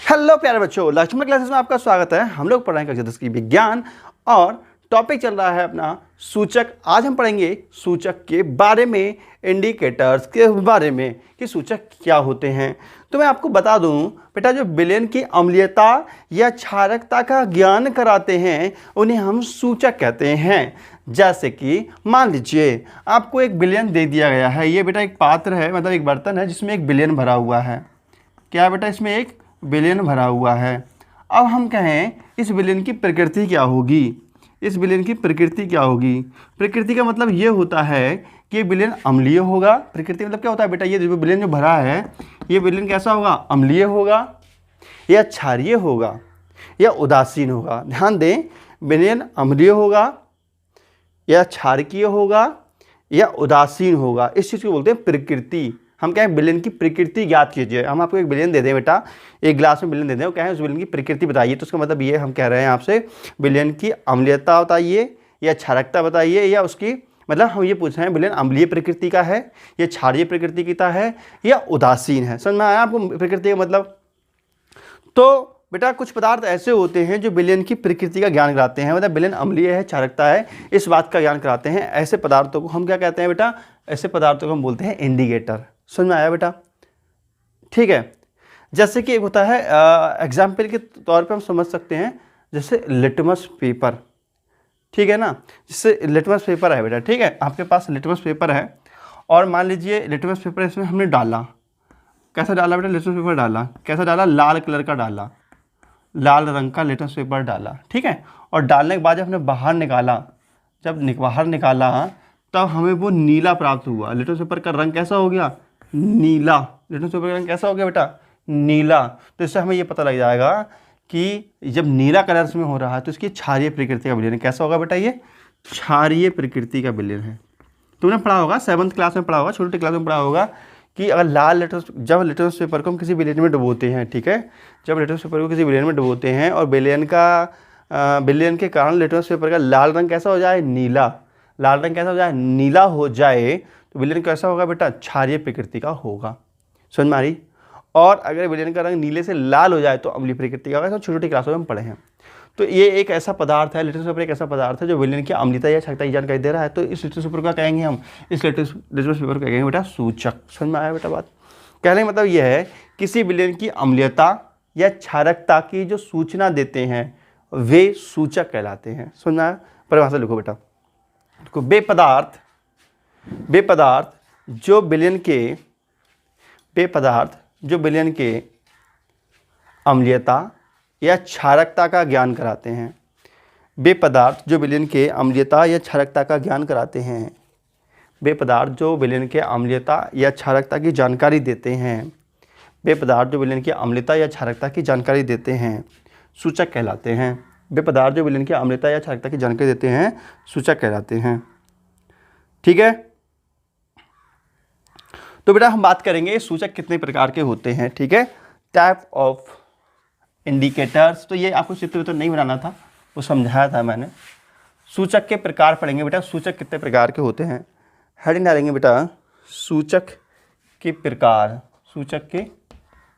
Hello प्यारे बच्चों, Lakshman classes में आपका स्वागत है। हम लोग पढ़ रहे हैं कक्षा 10 की विज्ञान और टॉपिक चल रहा है अपना सूचक। आज हम पढ़ेंगे सूचक के बारे में, इंडिकेटर्स के बारे में कि सूचक क्या होते हैं। तो मैं आपको बता दूं बेटा, जो विलयन की अम्लीयता या क्षारकता का ज्ञान कराते हैं उन्हें हम सूचक कहते हैं। जैसे कि मान लीजिए आपको एक विलयन दे दिया गया है। ये बेटा एक पात्र है, मतलब एक बर्तन है जिसमें एक विलयन भरा हुआ है। क्या है बेटा, इसमें एक विलयन भरा हुआ है। अब हम कहें इस विलयन की प्रकृति क्या होगी, इस विलयन की प्रकृति क्या होगी। प्रकृति का मतलब ये होता है कि विलयन अम्लीय होगा। प्रकृति मतलब क्या होता है बेटा, ये जो विलयन जो भरा है ये विलयन कैसा होगा, अम्लीय होगा या क्षारीय होगा या उदासीन होगा। ध्यान दें, विलयन अम्लीय होगा या क्षारकीय होगा या उदासीन होगा, इस चीज़ को बोलते हैं प्रकृति। हम कहें विलयन की प्रकृति ज्ञात कीजिए। हम आपको एक विलयन दे दें बेटा, एक गिलास में विलयन दे दें और कहें उस विलयन की प्रकृति बताइए, तो उसका मतलब ये हम कह रहे हैं आपसे विलयन की अम्लीयता बताइए या क्षारकता बताइए, या उसकी मतलब हम ये पूछ रहे हैं विलयन अम्लीय प्रकृति का है या क्षारीय प्रकृति का है या उदासीन है। समझ में आया आपको प्रकृति का मतलब। तो बेटा कुछ पदार्थ ऐसे होते हैं जो विलयन की प्रकृति का ज्ञान कराते हैं, मतलब विलयन अम्लीय है, क्षारकता है, इस बात का ज्ञान कराते हैं। ऐसे पदार्थों को हम क्या कहते हैं बेटा, ऐसे पदार्थों को हम बोलते हैं इंडिकेटर। समझ में आया बेटा, ठीक है। जैसे कि एक होता है एग्जाम्पल के तौर पे हम समझ सकते हैं, जैसे लिटमस पेपर, ठीक है ना। जैसे लिटमस पेपर है बेटा, ठीक है, आपके पास लिटमस पेपर है और मान लीजिए लिटमस पेपर इसमें हमने डाला। कैसा डाला बेटा, लिटमस पेपर डाला, कैसा डाला, लाल कलर का डाला, लाल रंग का लिटमस पेपर डाला, ठीक है। और डालने के बाद जब हमने बाहर निकाला, जब बाहर निकाला तब हमें वो नीला प्राप्त हुआ। लिटमस पेपर का रंग कैसा हो गया, नीला। लिटमस पेपर का रंग कैसा हो गया बेटा, नीला। तो इससे हमें ये पता लग जाएगा कि जब नीला कलर इसमें हो रहा है तो इसकी क्षारीय प्रकृति का विलयन है। कैसा होगा बेटा, ये क्षारीय प्रकृति का विलयन है। तुमने पढ़ा होगा, 7th क्लास में पढ़ा होगा, छोटी क्लास में पढ़ा होगा कि अगर लाल लिटमस, जब लिटमस पेपर को हम किसी विलयन में डुबोते हैं, ठीक है, जब लिटमस पेपर को किसी विलयन में डुबोते हैं और विलयन के कारण लिटमस पेपर का लाल रंग कैसा हो जाए, नीला, लाल रंग कैसा हो जाए, नीला हो जाए, तो विलयन कैसा होगा बेटा, क्षारीय प्रकृति का होगा। समझ में आ रही। और अगर विलयन का रंग नीले से लाल हो जाए तो अम्लीय प्रकृति का होगा। तो छोटी छोटी क्लासों में हम पढ़े हैं। तो ये एक ऐसा पदार्थ है, लिटमस पेपर एक ऐसा पदार्थ है जो विलयन की अम्लीयता या क्षारकता की जानकारी दे रहा है। तो इस लिटमस पेपर का कहेंगे हम, इस लिटमस पेपर को कहेंगे बेटा सूचक। समझ में आया बेटा बात। कहने का मतलब यह है किसी विलयन की अम्लीयता या क्षारकता की जो सूचना देते हैं वे सूचक कहलाते हैं। समझ में आया। परिभाषा लिखो बेटा, वे पदार्थ जो विलयन के अम्लीयता या क्षारकता का ज्ञान कराते हैं। वे पदार्थ जो विलयन के अम्लीयता या क्षारकता का ज्ञान कराते हैं। वे पदार्थ जो विलयन के अम्लीयता या क्षारकता की जानकारी देते हैं। वे पदार्थ जो विलयन की अम्लीयता या क्षारकता की जानकारी देते हैं सूचक कहलाते हैं। वे पदार्थ जो विलयन की अम्लीयता या क्षारकता की जानकारी देते हैं सूचक कहलाते हैं। ठीक है। तो बेटा हम बात करेंगे सूचक कितने प्रकार के होते हैं, ठीक है। Type of indicators. तो ये आपको चित्र तो नहीं बनाना था, वो समझाया था मैंने। सूचक के प्रकार पढ़ेंगे बेटा, सूचक कितने प्रकार के होते हैं। हेडिंग डालेंगे बेटा, सूचक के प्रकार, सूचक के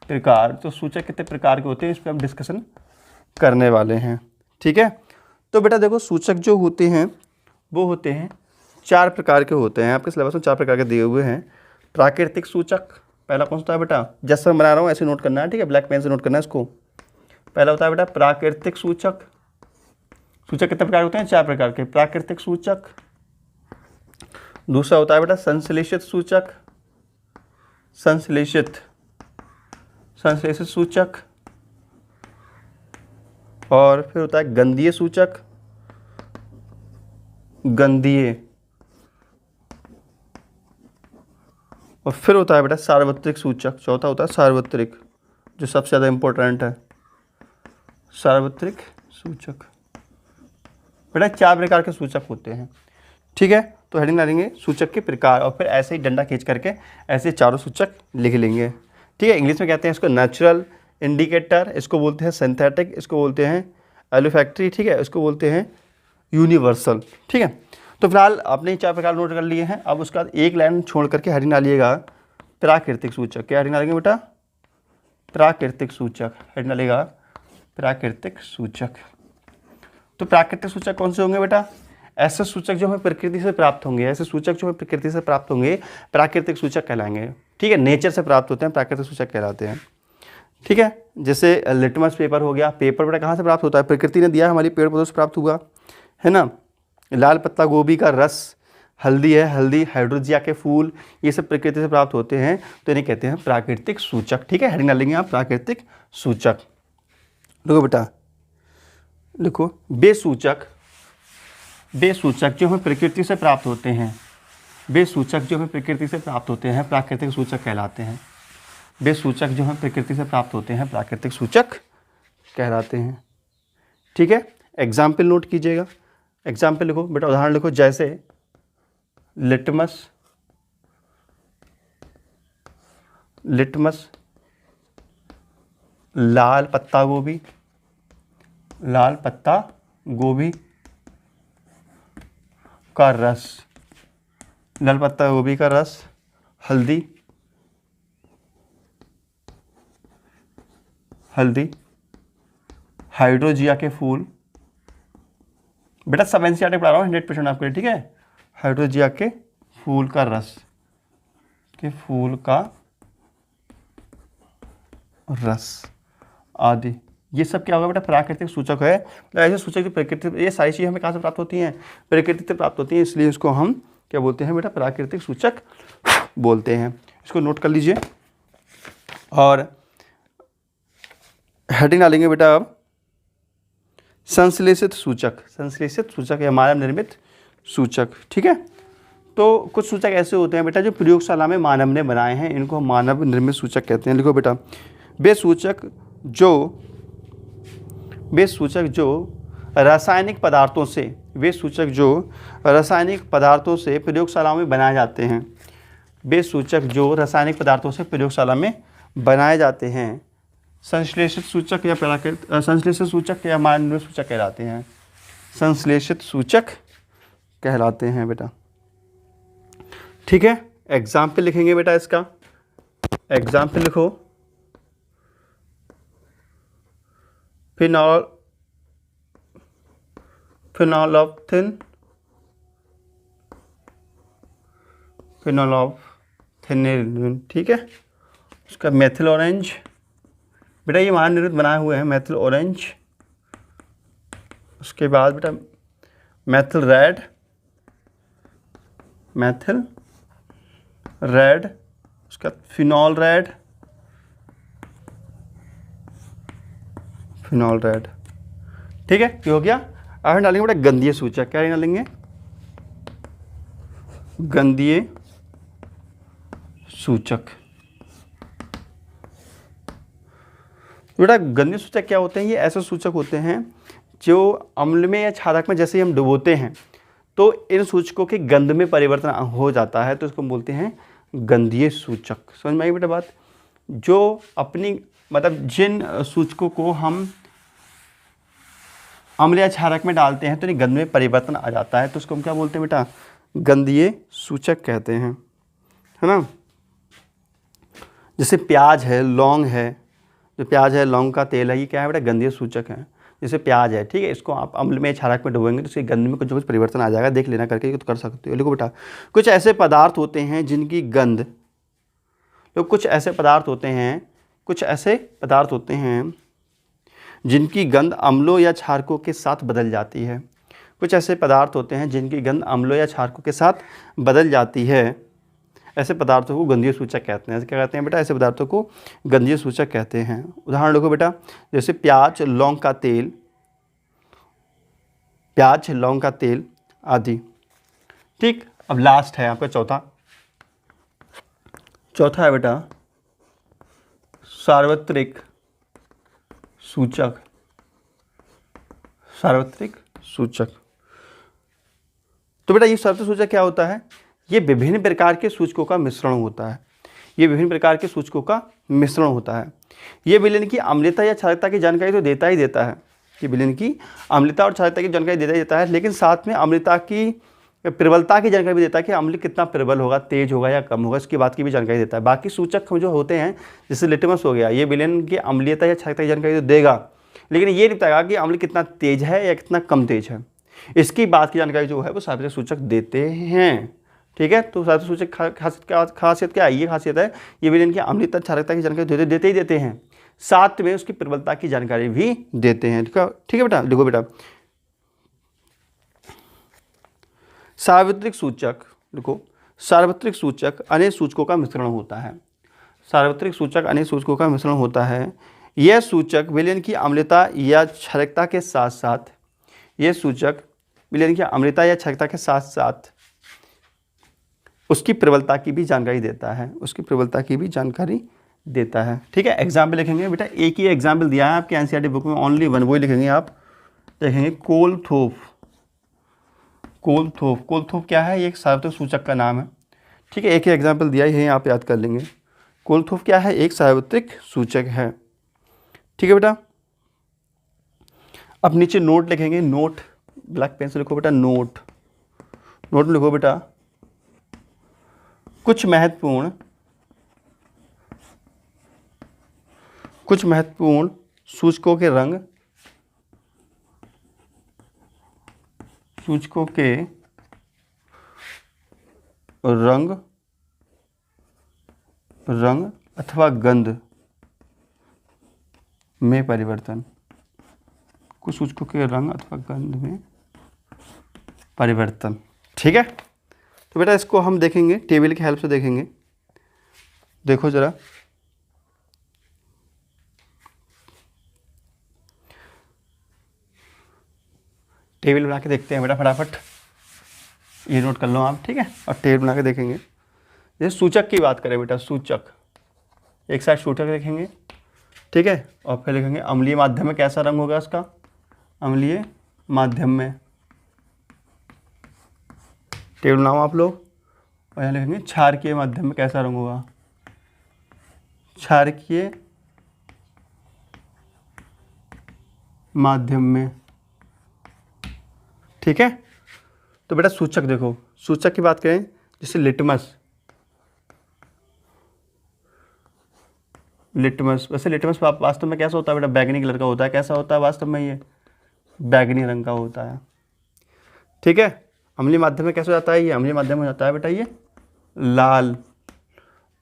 प्रकार। तो सूचक कितने प्रकार के होते हैं इस पर हम डिस्कशन करने वाले हैं, ठीक है। तो बेटा देखो, सूचक जो होते हैं वो होते हैं 4 प्रकार के होते हैं। आपके सिलेबस में 4 प्रकार के दिए हुए हैं। प्राकृतिक सूचक, पहला कौन सा होता है बेटा, जैसे मैं बना रहा हूँ ऐसे नोट करना है, ठीक है, ब्लैक पेन से नोट करना है इसको। पहला होता है बेटा प्राकृतिक सूचक। सूचक कितने प्रकार होते हैं, 4 प्रकार के। प्राकृतिक सूचक। दूसरा होता है बेटा संश्लेषित सूचक, संश्लेषित सूचक। और फिर होता है गंधीय सूचक, गंधीय। और फिर होता है बेटा सार्वत्रिक सूचक। चौथा होता है सार्वत्रिक, जो सबसे ज़्यादा इंपॉर्टेंट है, सार्वत्रिक सूचक। बेटा 4 प्रकार के सूचक होते हैं, ठीक है। तो हेडिंग डालेंगे सूचक के प्रकार और फिर ऐसे ही डंडा खींच करके ऐसे चारों सूचक लिख लेंगे, ठीक है। इंग्लिश में कहते हैं इसको नेचुरल इंडिकेटर, इसको बोलते हैं सिंथेटिक, इसको बोलते हैं एलोफैक्ट्री, ठीक है, इसको बोलते हैं यूनिवर्सल, ठीक है। तो फिलहाल आपने 4 प्रकार नोट कर लिए हैं। अब उसके बाद एक लाइन छोड़ करके हेडिंग डालिएगा प्राकृतिक सूचक। क्या हेडिंग डालेंगे बेटा, प्राकृतिक सूचक, हेड डालेगा प्राकृतिक सूचक। तो प्राकृतिक सूचक कौन से होंगे बेटा? ऐसे सूचक जो हमें प्रकृति से प्राप्त होंगे, ऐसे सूचक जो हमें प्रकृति से प्राप्त होंगे प्राकृतिक सूचक कहलाएंगे। ठीक है, नेचर से प्राप्त होते हैं, प्राकृतिक सूचक कहलाते हैं। ठीक है, जैसे लिटमस पेपर हो गया। पेपर बेटा कहाँ से प्राप्त होता है? प्रकृति ने दिया, हमारी पेड़ पौधों से प्राप्त हुआ, है ना। लाल पत्ता गोभी का रस, हल्दी है, हल्दी, हाइड्रोजिया के फूल, ये सब प्रकृति से प्राप्त होते हैं, तो इन्हें कहते हैं प्राकृतिक सूचक। ठीक है, हेडिंग डालेंगे आप प्राकृतिक सूचक। देखो बेटा, लिखो बेसूचक। बेसूचक जो हमें प्रकृति से प्राप्त होते हैं, बेसूचक जो हमें प्रकृति से प्राप्त होते हैं प्राकृतिक सूचक कहलाते हैं। बेसूचक जो हमें प्रकृति से प्राप्त होते हैं प्राकृतिक सूचक कहलाते हैं। ठीक है, एग्जाम्पल नोट कीजिएगा। एग्जाम्पल लिखो बेटा, उदाहरण लिखो, जैसे लिटमस, लिटमस, लाल पत्ता गोभी, लाल पत्ता गोभी का रस, लाल पत्ता गोभी का रस, हल्दी, हल्दी, हाइड्रोजिया के फूल। बेटा सब एनसीईआरटी पढ़ा रहा हूँ 100% आपके लिए। ठीक है, हाइड्रोजिया के फूल का रस, के फूल का रस आदि, ये सब क्या होगा बेटा? प्राकृतिक सूचक है। ऐसे सूचक जो प्रकृति, ये सारी चीज़ें हमें कहाँ से प्राप्त होती हैं? प्रकृति से प्राप्त होती हैं, इसलिए इसको हम क्या बोलते हैं बेटा? प्राकृतिक सूचक बोलते हैं। इसको नोट कर लीजिए और हेडिंग डालेंगे बेटा अब संश्लेषित सूचक। संश्लेषित सूचक या मानव निर्मित सूचक। ठीक है, तो कुछ सूचक ऐसे होते हैं बेटा जो प्रयोगशाला में मानव ने बनाए हैं, इनको हम मानव निर्मित सूचक कहते हैं। लिखो बेटा, वे सूचक जो रासायनिक पदार्थों से, वे सूचक जो रासायनिक पदार्थों से प्रयोगशालाओं में बनाए जाते हैं। वे सूचक जो रासायनिक पदार्थों से प्रयोगशाला में बनाए जाते हैं संश्लेषित सूचक या संश्लेषित सूचक या मानव निर्मित सूचक कहलाते हैं। संश्लेषित सूचक कहलाते हैं बेटा। ठीक है, एग्जाम्पल लिखेंगे बेटा इसका। एग्जाम्पल लिखो, फिनोल्फथालीन, फिनोल्फथालीन। ठीक है, उसका मेथिल ऑरेंज, बेटा ये मानव निर्मित बनाए हुए हैं, मेथिल ऑरेंज। उसके बाद बेटा मेथिल रेड, मेथिल रेड, उसका फिनॉल रेड, फिनॉल रेड। ठीक है, ये हो गया। अब हम डालेंगे बेटा गंधीय सूचक। क्या डालेंगे? गंधीय सूचक। बेटा गंधीय सूचक क्या होते हैं? ये ऐसे सूचक होते हैं जो अम्ल में या क्षारक में जैसे ही हम डुबोते हैं तो इन सूचकों के गंध में परिवर्तन हो जाता है, तो इसको हम बोलते हैं गंधीय सूचक। समझ में आई बेटा बात? जो अपनी मतलब जिन सूचकों को हम अम्ल या क्षारक में डालते हैं तो इन्हें गंध में परिवर्तन आ जाता है, तो उसको हम क्या बोलते हैं बेटा? गंधीय सूचक कहते हैं, है ना। जैसे प्याज है, लौंग है, जो प्याज है, लौंग का तेल है, ये क्या है बेटा? गंधीय सूचक है। जैसे प्याज है, ठीक है, इसको आप अम्ल में क्षारक में डुबोएंगे तो इसके गंध में कुछ परिवर्तन आ जाएगा, देख लेना करके तो कर सकते हो। लिखो बेटा, कुछ ऐसे पदार्थ होते हैं जिनकी गंध, तो कुछ ऐसे पदार्थ होते हैं, कुछ ऐसे पदार्थ होते हैं जिनकी गंध अम्लों या क्षारकों के साथ बदल जाती है। कुछ ऐसे पदार्थ होते हैं जिनकी गंध अम्लों या क्षारकों के साथ बदल जाती है, ऐसे पदार्थों को गंधीय सूचक कहते हैं। ऐसे क्या कहते हैं बेटा? ऐसे पदार्थों को गंधीय सूचक कहते हैं। उदाहरण लिखो बेटा, जैसे प्याज, लौंग का तेल, प्याज, लौंग का तेल आदि। ठीक, अब लास्ट है आपका चौथा है बेटा सार्वत्रिक सूचक। सार्वत्रिक सूचक, तो बेटा ये सार्वत्रिक सूचक क्या होता है? ये विभिन्न प्रकार के सूचकों का मिश्रण होता है। ये विभिन्न प्रकार के सूचकों का मिश्रण होता है। ये विलयन की अम्लता या क्षारकता की जानकारी तो देता ही देता है। ये विलयन की अम्लता और क्षारकता की जानकारी देता ही देता है, लेकिन साथ में अम्लता की प्रबलता की जानकारी भी देता है कि अम्ल कितना प्रबल होगा, तेज होगा या कम होगा, इसकी बात की भी जानकारी देता है। बाकी सूचक जो होते हैं जैसे लिटमस हो गया, ये विलयन की अम्लीयता या क्षारकता की जानकारी तो देगा, लेकिन ये नहीं बताएगा कि अम्ल कितना तेज है या कितना कम तेज है। इसकी बात की जानकारी जो है वो सार्वत्रिक सूचक देते हैं। ठीक है, तो सार्वत्रिक सूचक खासियत क्या है, ये खासियत है ये विलयन की अम्लीयता क्षारकता की जानकारी देते ही देते हैं, साथ में उसकी प्रबलता की जानकारी भी देते हैं। ठीक है बेटा, देखो बेटा सार्वत्रिक सूचक, देखो सार्वत्रिक सूचक अनेक सूचकों का मिश्रण होता है। सार्वत्रिक सूचक अनेक सूचकों का मिश्रण होता है। यह सूचक विलयन की अम्लता या क्षारकता के साथ साथ, यह सूचक विलयन की अम्लता या क्षारकता के साथ साथ उसकी प्रबलता की भी जानकारी देता है, उसकी प्रबलता की भी जानकारी देता है। ठीक है, एग्जाम्पल लिखेंगे बेटा, एक ही एग्जाम्पल दिया है आपके एनसीईआरटी बुक में, ओनली वन, वही लिखेंगे आप। देखेंगे कोलथोफ, कोलथोफ, कोलथोफ क्या है, ये एक सार्वत्रिक सूचक का नाम है। ठीक है, एक ही एग्जाम्पल दिया है, आप याद कर लेंगे। कोलथोफ क्या है, एक सार्वत्रिक सूचक है। ठीक है बेटा, अब नीचे नोट लिखेंगे, नोट, ब्लैक पेन से लिखो बेटा, नोट, नोट में लिखो बेटा कुछ महत्वपूर्ण सूचकों के रंग, सूचकों के रंग अथवा गंध में परिवर्तन, कुछ सूचकों के रंग अथवा गंध में परिवर्तन। ठीक है, तो बेटा इसको हम देखेंगे, टेबल की हेल्प से देखेंगे। देखो जरा, टेबल बना के देखते हैं बेटा फटाफट, ये नोट कर लो आप। ठीक है, और टेबल बना के देखेंगे। जैसे सूचक की बात करें बेटा, सूचक, एक साइड सूचक लिखेंगे, ठीक है, और फिर लिखेंगे अम्लीय माध्यम में कैसा रंग होगा इसका, अम्लीय माध्यम में, टेबल बनाओ आप लोग। और यहाँ लिखेंगे क्षारकीय माध्यम में कैसा रंग होगा, क्षारकीय माध्यम में। ठीक है, तो बेटा सूचक देखो, सूचक की बात करें जैसे लिटमस, लिटमस, वैसे लिटमस वास्तव में कैसा होता है बेटा, बैगनी कलर का होता है। कैसा होता है वास्तव में, ये बैगनी रंग का होता है। ठीक है, अम्लीय माध्यम में कैसे हो जाता है, ये अम्लीय माध्यम में हो जाता है बेटा ये लाल,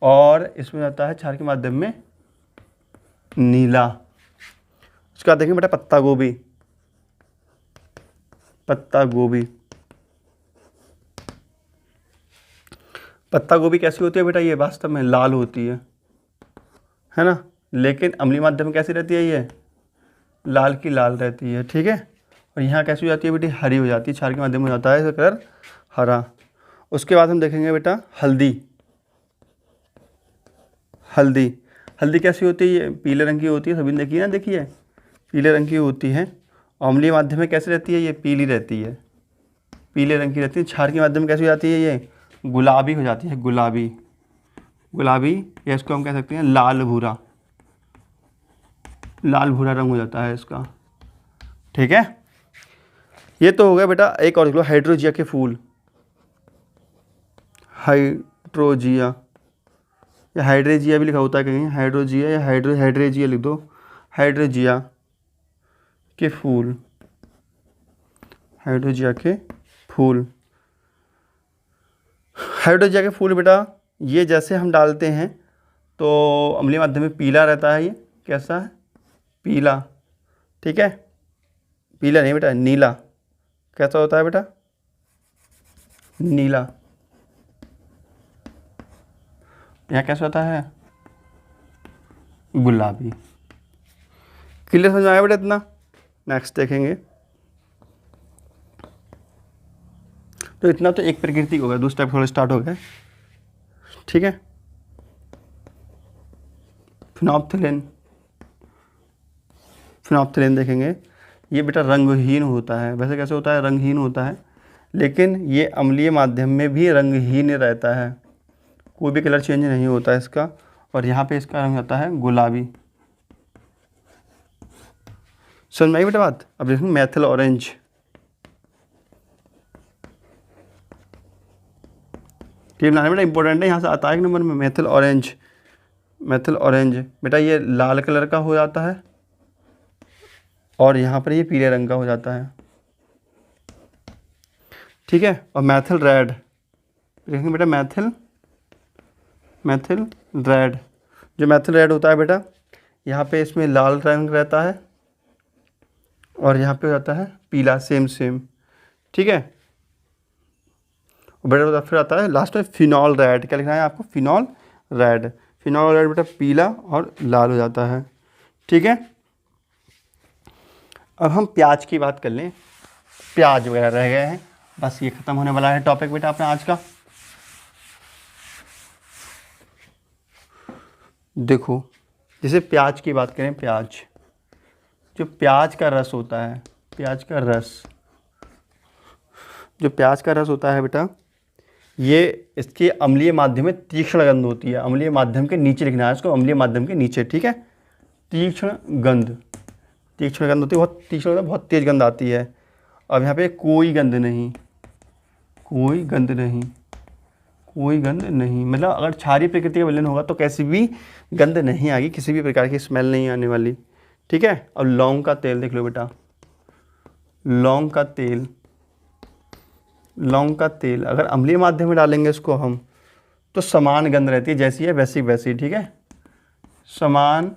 और इसमें जाता है क्षार के माध्यम में नीला। उसके बाद देखेंगे बेटा पत्ता गोभी, पत्ता गोभी, पत्ता गोभी कैसी होती है बेटा, ये वास्तव में लाल होती है ना, लेकिन अम्लीय माध्यम में कैसी रहती है, ये लाल की लाल रहती है। ठीक है, और यहाँ कैसी हो जाती है बेटी, हरी हो जाती है, क्षार के माध्यम में हो जाता है इसका कलर हरा। उसके बाद हम देखेंगे बेटा हल्दी, हल्दी, हल्दी कैसी होती है, ये पीले रंग की होती है, सभी ने देखी है ना, देखिए पीले रंग की होती है। अम्लीय माध्यम में कैसी रहती है, ये पीली रहती है, पीले रंग की रहती है। क्षार के माध्यम में कैसी हो जाती है, ये गुलाबी हो जाती है, गुलाबी, गुलाबी, या इसको हम कह सकते हैं लाल भूरा, लाल भूरा रंग हो जाता है इसका। ठीक है, ये तो हो गया बेटा। एक और देख लो, हाइड्रोजिया के फूल, हाइड्रोजिया या हाइड्रेजिया भी लिखा होता है कहीं, हाइड्रोजिया या हाइड्रेजिया लिख दो, हाइड्रोजिया के फूल, हाइड्रोजिया के फूल, हाइड्रोजिया के फूल बेटा ये जैसे हम डालते हैं तो अम्लीय माध्यम में पीला रहता है, ये कैसा है, पीला। ठीक है, पीला नहीं बेटा, नीला। कैसा होता है बेटा, नीला। यहाँ कैसा होता है, गुलाबी। क्लियर समझ में आया बेटा इतना। नेक्स्ट देखेंगे, तो इतना तो एक प्रकृति हो गया, दूसरा थोड़ा स्टार्ट हो गया। ठीक है, फिनोप्थिलिन, फिनोप्थिलिन देखेंगे, ये बेटा रंगहीन होता है। वैसे कैसे होता है, रंगहीन होता है, लेकिन ये अम्लीय माध्यम में भी रंगहीन रहता है, कोई भी कलर चेंज नहीं होता है इसका। और यहाँ पे इसका रंग होता है गुलाबी। समझ में आई बेटा बात। अब देखेंगे मैथिल ऑरेंज, ठीक बनाना बेटा इंपॉर्टेंट है, यहाँ से आता है एक नंबर में मेथिल ऑरेंज। मेथिल ऑरेंज बेटा ये लाल कलर का हो जाता है और यहाँ पर ये पीले रंग का हो जाता है, ठीक है। और मैथिल रेड देखेंगे बेटा, मैथिल रेड, जो मैथिल रेड होता है बेटा यहाँ पे इसमें लाल रंग रहता है और यहाँ पे हो जाता है पीला, सेम, ठीक है। बेटा फिर आता है लास्ट में फिनॉल रेड, क्या लिखना है आपको, फिनॉल रेड। फिनॉल रेड बेटा पीला और लाल हो जाता है, ठीक है। अब हम प्याज की बात कर लें, प्याज वगैरह रह गए हैं, बस ये ख़त्म होने वाला है टॉपिक बेटा अपना आज का। देखो जैसे प्याज की बात करें, प्याज, जो प्याज का रस होता है, प्याज का रस, जो प्याज का रस होता है बेटा ये इसके अम्लीय माध्यम में तीक्ष्ण गंध होती है। अम्लीय माध्यम के नीचे लिखना है इसको, अम्लीय माध्यम के नीचे, ठीक है। तीक्ष्ण गंध होती है, बहुत तीक्ष्ण गंध, बहुत तेज गंध आती है। अब यहाँ पे कोई गंध नहीं, मतलब अगर क्षारीय प्रकृति का विलयन होगा तो कैसी भी गंध नहीं आएगी, किसी भी प्रकार की स्मेल नहीं आने वाली, ठीक है। अब लौंग का तेल देख लो बेटा, लौंग का तेल अगर अम्लीय माध्यम में डालेंगे इसको हम तो समान गंध रहती है, जैसी है वैसी, ठीक है। समान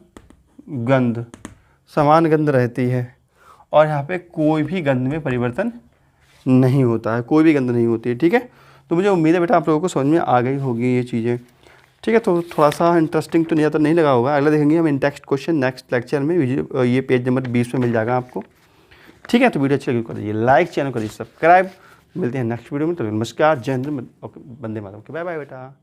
गंध रहती है और यहाँ पे कोई भी गंध में परिवर्तन नहीं होता है, कोई भी गंध नहीं होती है, ठीक है। तो मुझे उम्मीद है बेटा आप लोगों को समझ में आ गई होगी ये चीज़ें, ठीक है। तो थोड़ा सा इंटरेस्टिंग तो नहीं लगा होगा, अगला देखेंगे हम नेक्स्ट क्वेश्चन नेक्स्ट लेक्चर में, ये पेज नंबर 20 में मिल जाएगा आपको, ठीक है। तो वीडियो अच्छी लगी कर दीजिए लाइक, चैनल को दीजिए सब्सक्राइब। मिलते हैं नेक्स्ट वीडियो में, तो नमस्कार, जय हिंद, वंदे मातरम, बाय बाय बेटा।